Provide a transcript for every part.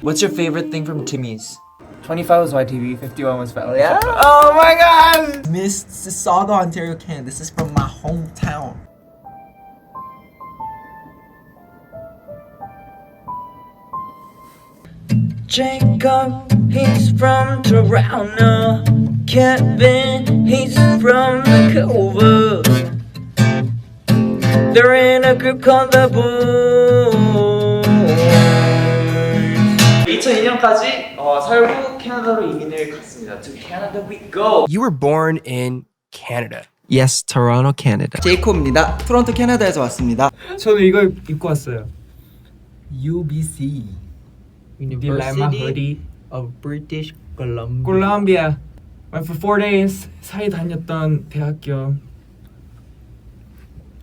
What's your favorite thing from Timmy's? 25 was YTV, 51 was Valley. Yeah? Oh my god! Mississauga, Ontario, Canada. This is from my hometown. Jacob, he's from Toronto. Kevin, he's from Vancouver. They're in a group called the Boyz. 2002년까지 살고 캐나다로 이민을 갔습니다. To Canada we go. You were born in Canada. Yes, Toronto, Canada. 제이콥입니다. 토론토, 캐나다에서 왔습니다. 저는 이걸 입고 왔어요. UBC. University of British Columbia. Columbia. Went for 4 days. 4일 다녔던 대학교.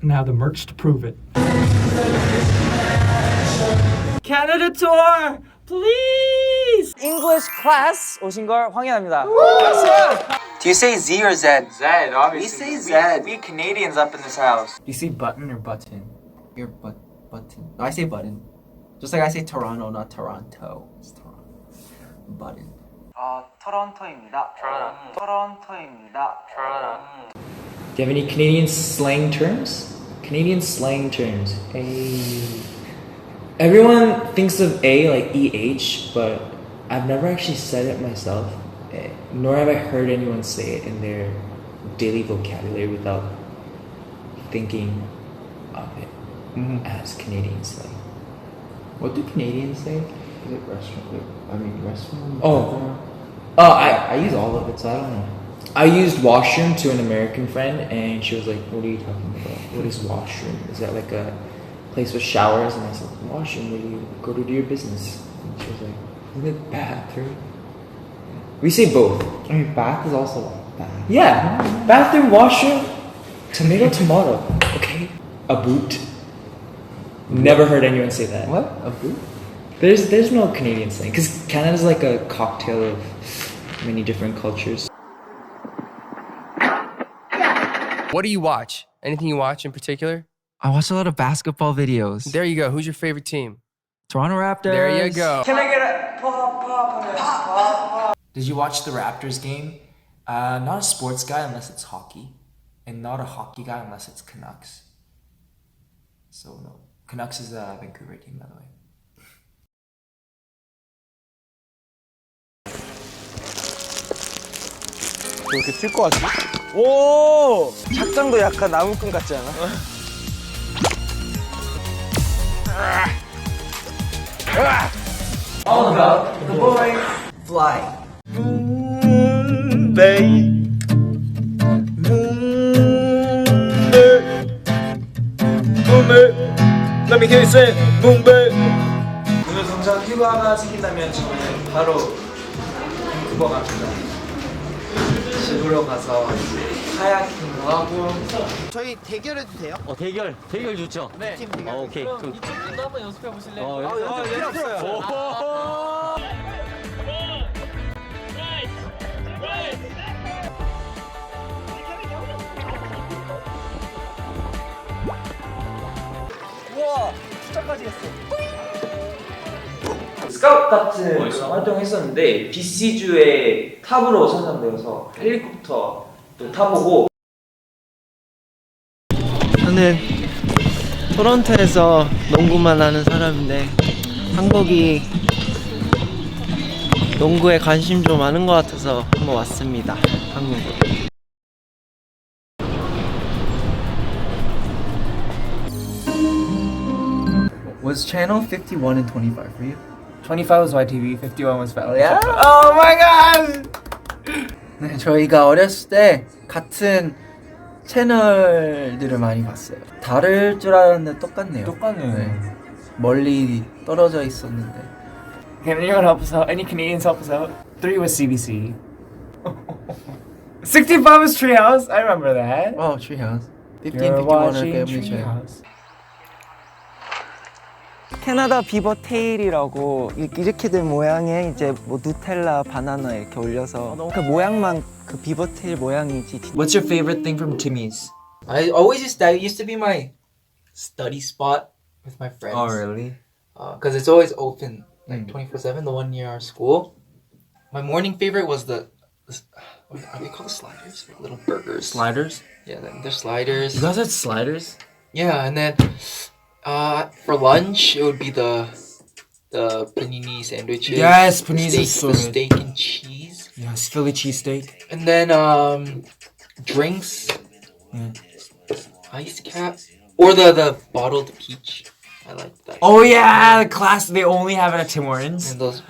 Now the merch to prove it. Canada tour, please. English class 오신 걸 환영합니다. Do you say Z or Z? Z, obviously. We say Z. We Canadians up in this house. You say button or button? Your button. No, I say button. Just like I say Toronto, not Toronto. It's Toronto. Button. 토론토입니다. 토론토입니다. Do you have any Canadian slang terms? Canadian slang terms. Everyone thinks of A like EH, but I've never actually said it myself, nor have I heard anyone say it in their daily vocabulary without thinking of it as Canadian slang. What do Canadians say? Is it restaurant? Restaurant. I use all of it, so I don't know. I used washroom to an American friend, and she was like, "What are you talking about? What is washroom? Is that like a place with showers?" And I said, "Washroom, where you go to do your business." And she was like, "Isn't it bathroom?" We say both. I mean, bath is also like bath. Yeah, bathroom, washroom, tomato. Okay, a boot. Never heard anyone say that. What? A boot? There's no Canadian slang because Canada's like a cocktail of many different cultures. What do you watch? Anything you watch in particular? I watch a lot of basketball videos. There you go. Who's your favorite team? Toronto Raptors. There you go. Can I get a pop? Did you watch the Raptors game? Not a sports guy unless it's hockey, and not a hockey guy unless it's Canucks. So no, Canucks is a Vancouver team, by the way. 이렇게 튈 것 같지? 오! 작장도 약간 나무꾼 같지 않아? All about the boys. Fly. Moonbae Moonbae Let me hear you say Moonbae. 오늘 당장 휴가가 생긴다면 저는 바로 밴쿠버 갑니다. 집으로 가서 카야킹도 하고. 저희 대결해도 돼요? 대결 좋죠? 네. 팀 대결. 오케이. 그럼 이쪽도 한번 연습해 보실래요? 연습 필요 없어요. 우와, 숫자까지 했어. 스카우트 같은 그런 활동을 했었는데 BC주의 탑으로 선정되어서 헬리콥터도 타보고. 저는 토론토에서 농구만 하는 사람인데 한국이 농구에 관심 좀 많은 것 같아서 한번 왔습니다. 한국으로. Was channel 51 and 25 for you? 25 was YTV, 51 was Valley. Yeah? Oh my god! 네, 저희가 어렸을 때 같은 채널들을 많이 봤어요. 다를 줄 알았는데 똑같네요. 똑같네요. 네. 멀리 떨어져 있었는데. Can anyone help us out? Any Canadians help us out? 3 was CBC. 65 was Treehouse. I remember that. Oh, Treehouse. 15, You're 51을 watching 때문에 저희. Treehouse. 캐나다 비버 테일이라고 이렇게 된 모양에 이제 뭐 누텔라, 바나나 이렇게 올려서 그 모양만 그 비버 테일 모양이지. What's your favorite thing from Timmy's? That used to be my study spot with my friends. Oh, really? because it's always open like 24/7. The one near our school. My morning favorite was what are they called? Sliders, like little burgers. Sliders? Yeah, they're sliders. You guys had sliders? Yeah, and then for lunch it would be the panini sandwiches. Yes, The panini is so the good. steak and cheese. Yes, Philly cheesesteak. And then drinks. Yeah. Ice cap or the bottled peach. I like that. Oh yeah, the class they only have it at Tim Hortons. And those.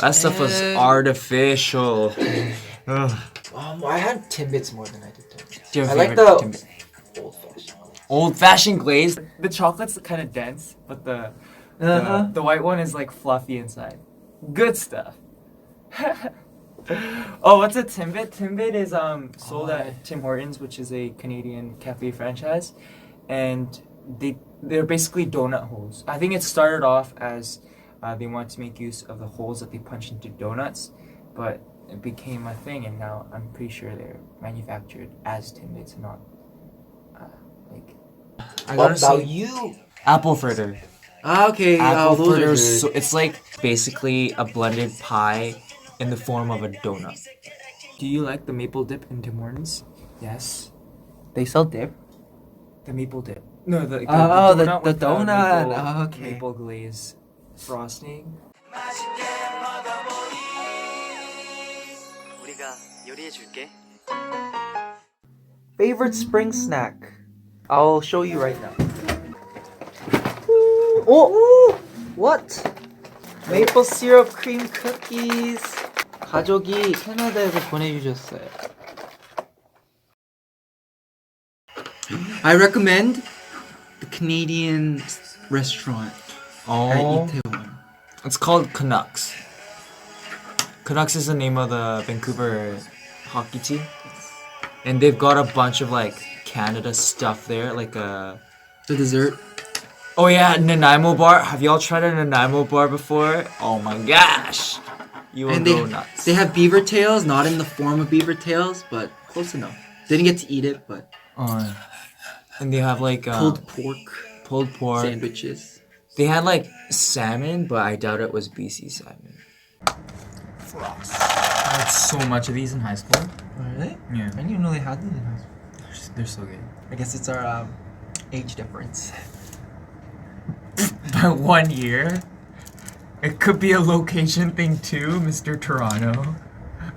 That stuff was artificial. Ugh. I had Timbits more than I did Timbits. Do you have I a like favorite the Timbit? old fashioned. Old-fashioned glazed. The chocolate's kind of dense, but the white one is like fluffy inside. Good stuff. Oh, what's a Timbit? Timbit is sold at Tim Hortons, which is a Canadian cafe franchise, and they're basically donut holes. I think it started off as they wanted to make use of the holes that they punch into donuts, but it became a thing, and now I'm pretty sure they're manufactured as Timbits, not like. What about you? Apple fritter. Okay, Apple those are fritter. good. So it's like basically a blended pie in the form of a donut. Do you like the maple dip in Tim Hortons? Yes. They sell dip. The maple dip. No, the the with donut. maple, Oh, okay. maple glaze frosting. Favorite spring snack? I'll show you right now. Oh, what? Maple syrup cream cookies. 가족이 캐나다에서 보내주셨어요. I recommend the Canadian restaurant at Itaewon. It's called Canucks. Canucks is the name of the Vancouver hockey team. And they've got a bunch of like Canada stuff there, like The dessert. oh yeah, Nanaimo bar. Have y'all tried a Nanaimo bar before? Oh my gosh. You will And go nuts. they have beaver tails, not in the form of beaver tails, but close enough. Didn't get to eat it, but And they have like pulled pork sandwiches. They had like salmon, but I doubt it was BC salmon. I had so much of these in high school. Really? Yeah. I didn't even know they had them in high school. They're so good. I guess it's our age difference. By 1 year? It could be a location thing too, Mr. Toronto.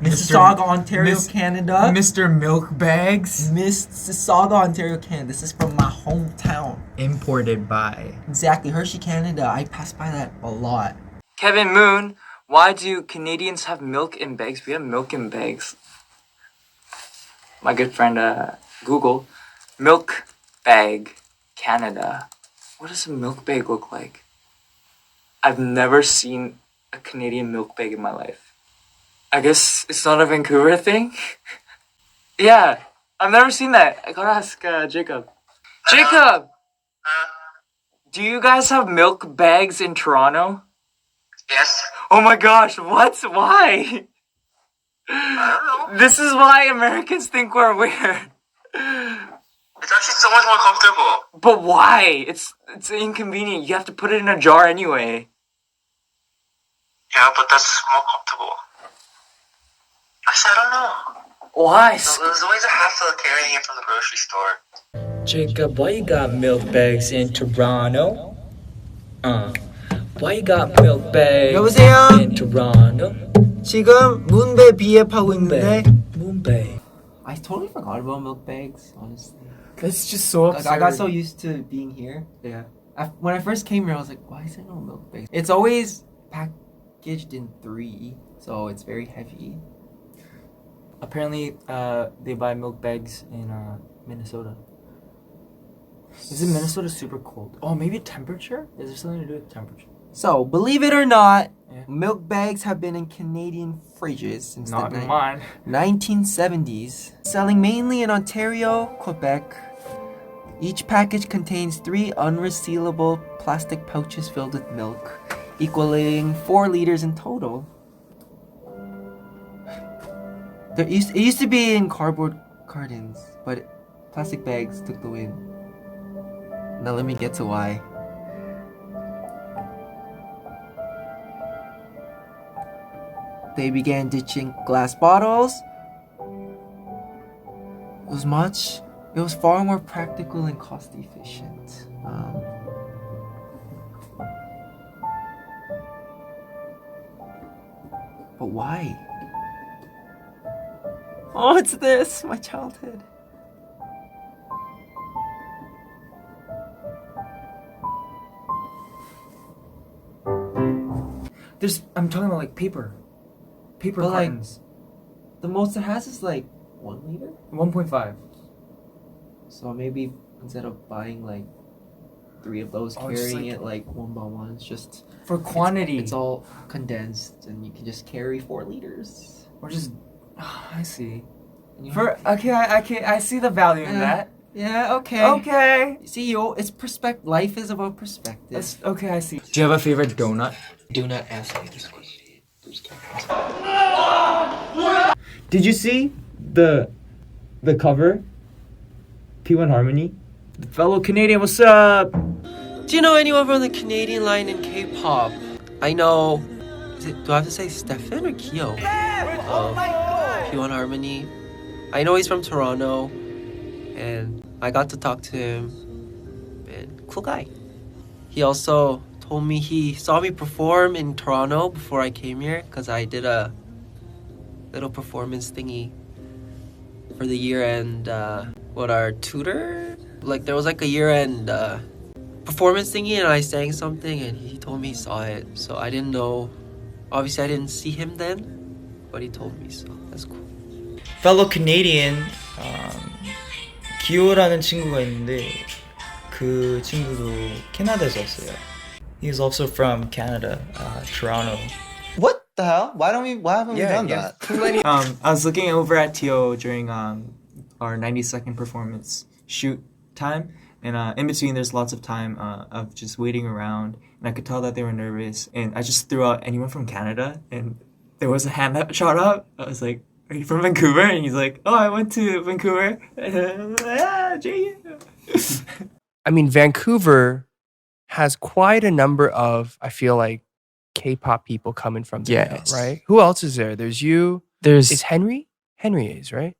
Mississauga, Ontario, Miss- Canada. Mr. Milk Bags. Mississauga, Ontario, Canada. This is from my hometown. Imported by. Exactly, Hershey, Canada. I pass by that a lot. Kevin Moon, why do Canadians have milk in bags? We have milk in bags. My good friend Google, milk bag, Canada. What does a milk bag look like? I've never seen a Canadian milk bag in my life. I guess it's not a Vancouver thing? Yeah, I've never seen that. I gotta ask Jacob. Jacob! Do you guys have milk bags in Toronto? Yes. Oh my gosh, what? Why? I don't know. This is why Americans think we're weird. It's actually so much more comfortable. But why? It's inconvenient. You have to put it in a jar anyway. Yeah, but that's more comfortable. Actually, I don't know. Why? There's always a hassle of carrying it from the grocery store. Jacob, why you got milk bags in Toronto? Why you got milk bags 여보세요? in Toronto? 지금 문배 비앱하고 있는데. Moonbae. I totally forgot about milk bags, honestly. It's just so Like, I got so used to being here. Yeah. When I first came here, I was like, why is there no milk bags? It's always packaged in 3, so it's very heavy. Apparently, they buy milk bags in Minnesota. Isn't Minnesota super cold? Oh, maybe temperature? Is there something to do with temperature? So, believe it or not, Yeah. milk bags have been in Canadian fridges since Not the in mine. 1970s, selling mainly in Ontario, Quebec. Each package contains 3 unresealable plastic pouches filled with milk, equaling 4 liters in total. It used to be in cardboard cartons, but plastic bags took the win. Now let me get to why. they began ditching glass bottles. It was far more practical and cost efficient. But why? Oh, it's this, my childhood. I'm talking about like paper But, like, cartons. The most it has is like 1 liter. 1.5. So maybe instead of buying like 3 of those, Oh, just carrying like- it like one by one, it's just For quantity. It's all condensed, and you can just carry 4 liters. Or just I see. And you For okay, I see the value in Yeah. that. Yeah, okay. Okay. See, it's perspective. Life is about perspective. That's okay, I see. Do you have a favorite donut? Do not ask me this question. Did you see the cover? P1 Harmony? Fellow Canadian, what's up? Do you know anyone from the Canadian line in K-pop? I know. Do I have to say Stefan or Kyo? P1 Harmony. I know he's from Toronto, and I got to talk to him. And cool guy. He also told me he saw me perform in Toronto before I came here, because I did a little performance thingy for the year-end. Our tutor? Like, there was like a year-end performance thingy, and I sang something, and he told me he saw it. So I didn't know. Obviously, I didn't see him then, but he told me, so that's cool. Fellow Canadian, 기호라는 친구가 있는데 그 친구도 캐나다에서 왔어요. He's also from Canada, Toronto. What the hell? Why haven't we done that? I was looking over at Tio during our 90-second performance shoot time, and in between there's lots of time of just waiting around, and I could tell that they were nervous, and I just threw out anyone from Canada, and there was a hand that shot up. I was like, "Are you from Vancouver?" And he's like, "Oh, I went to Vancouver." I mean, Vancouver has quite a number of, I feel like, K-pop people coming from there, Yes. right? Who else is there? There's you. There's, Is Henry? Henry is, right?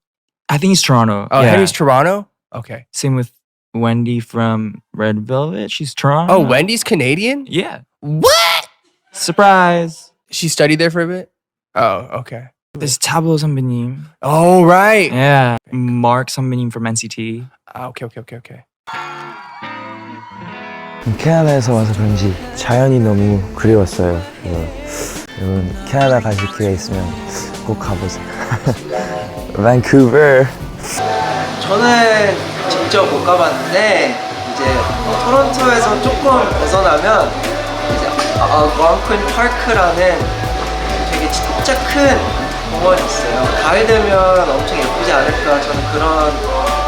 I think he's Toronto. Oh, yeah. Henry's Toronto? Okay. Same with Wendy from Red Velvet. She's Toronto. Oh, Wendy's Canadian? Yeah. What? Surprise. She studied there for a bit? Oh, okay. There's Tabo 선배님. Oh, right. Yeah. Mark 선배님 from NCT. Ah, okay. 캐나다에서 와서 그런지 자연이 너무 그리웠어요. 여러분 캐나다 가실 기회 있으면 꼭 가보세요. 밴쿠버. 저는 직접 못 가봤는데 이제 토론토에서 조금 벗어나면 이제 알gonquin 파크라는 되게 진짜 큰 공원이 있어요. 가을 되면 엄청 예쁘지 않을까, 저는 그런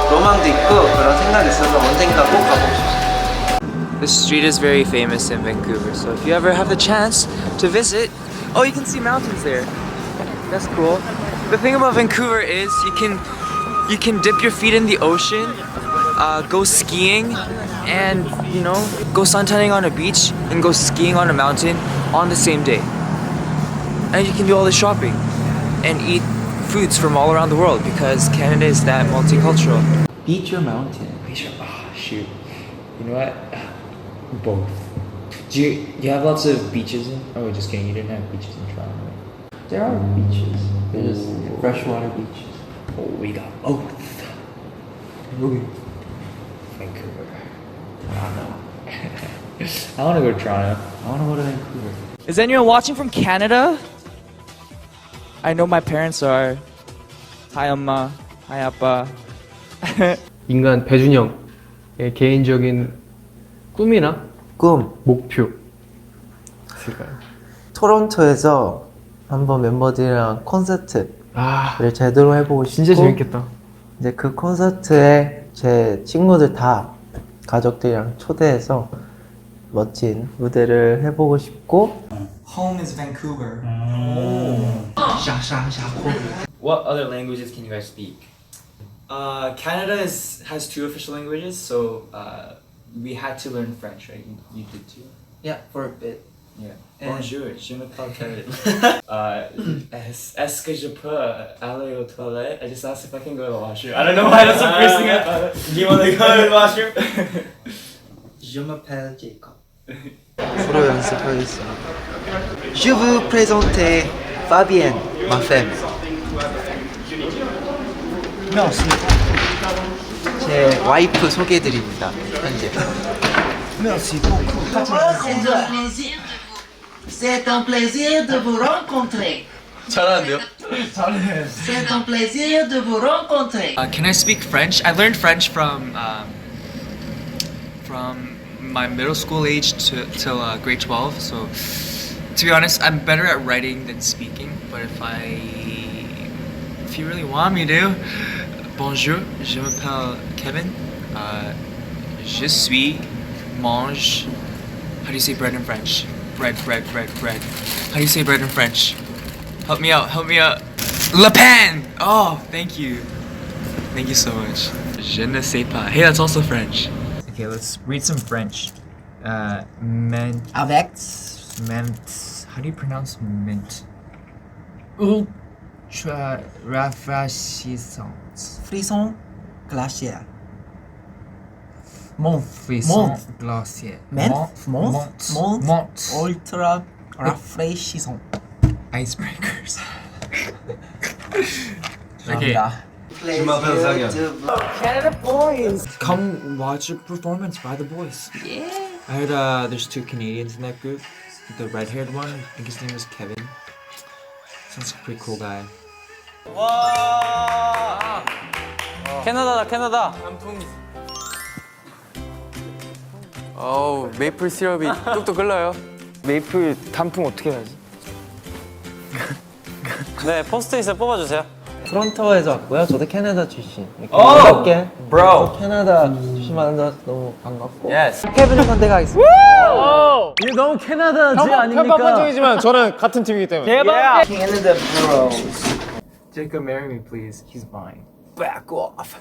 로망도 있고 그런 생각이 있어서 언젠가 꼭 가보고 싶어요. The street is very famous in Vancouver, so if you ever have the chance to visit, oh, you can see mountains there. That's cool. The thing about Vancouver is you can dip your feet in the ocean, go skiing, and go suntanning on a beach and go skiing on a mountain on the same day. And you can do all the shopping and eat foods from all around the world because Canada is that multicultural. Beach or mountain? Shoot. You know what? Both. Do you have lots of beaches in? Oh, just kidding. You didn't have beaches in Toronto, right? There are beaches. There's freshwater beaches. Oh, we got both. Vancouver. Toronto. I want to go to Toronto. I want to go to Vancouver. Is anyone watching from Canada? I know my parents are. Hi, Amma. Hi, Appa. 인간 배준영의 개인적인 꿈이나 목표 있을까요? 토론토에서 한번 멤버들이랑 콘서트를 제대로 해보고 싶고, 진짜 재밌겠다. 이제 그 콘서트에 제 친구들 다 가족들이랑 초대해서 멋진 무대를 해보고 싶고. Home is Vancouver. What other languages can you guys speak? Canada has 2 official languages, so we had to learn French, right? You did too. Yeah, for a bit. Yeah. Bonjour, je m'appelle Kevin. Est-ce que je peux aller aux toilettes? I just asked if I can go to the washroom. I don't know why that's the first thing I thought. Do you want to go to the washroom? Je m'appelle Jacob. 서로 연습하겠습니다. Je vous présente Fabienne, ma femme. Merci. 제 와이프 소개해드립니다. 현재. Merci beaucoup. C'est un plaisir de vous rencontrer. 잘하는데요? C'est un plaisir de vous rencontrer. Can I speak French? I learned French from my middle school age till grade 12. So, to be honest, I'm better at writing than speaking. But if you really want me to, bonjour, je m'appelle Kevin. Je suis mange. How do you say bread in French? Bread. How do you say bread in French? Help me out. Le pain! Oh, thank you. Thank you so much. Je ne sais pas. Hey, that's also French. Okay, let's read some French. Mint. Avec. Mint. How do you pronounce mint? Ultra rafraîchissant. Frisson glaciaire. Mont frisson glacier. Mont. Ultra rafraîchissant. Icebreakers. Okay. Je m'appelle Zagyan. Canada Boyz. Come watch a performance by the Boyz. Yeah. I heard there's 2 Canadians in that group. The red-haired one, I think his name is Kevin. Sounds like a pretty cool guy. 캐나다. 어우, 메이플 시럽이 뚝뚝 흘러요. 메이플 단풍 어떻게 해야지? 네, 포스트잇을 뽑아주세요. 토론토에서 왔고요. 저도 캐나다 출신. Oh, bro. 캐나다 출신만나서 너무 반갑고. Yes. 케빈을 선택하겠습니다. 이게 너무 캐나다지 아닙니까? 편파적이지만 저는 같은 팀이기 때문에. Canada Bros. Jacob, marry me, please. He's mine. Back off.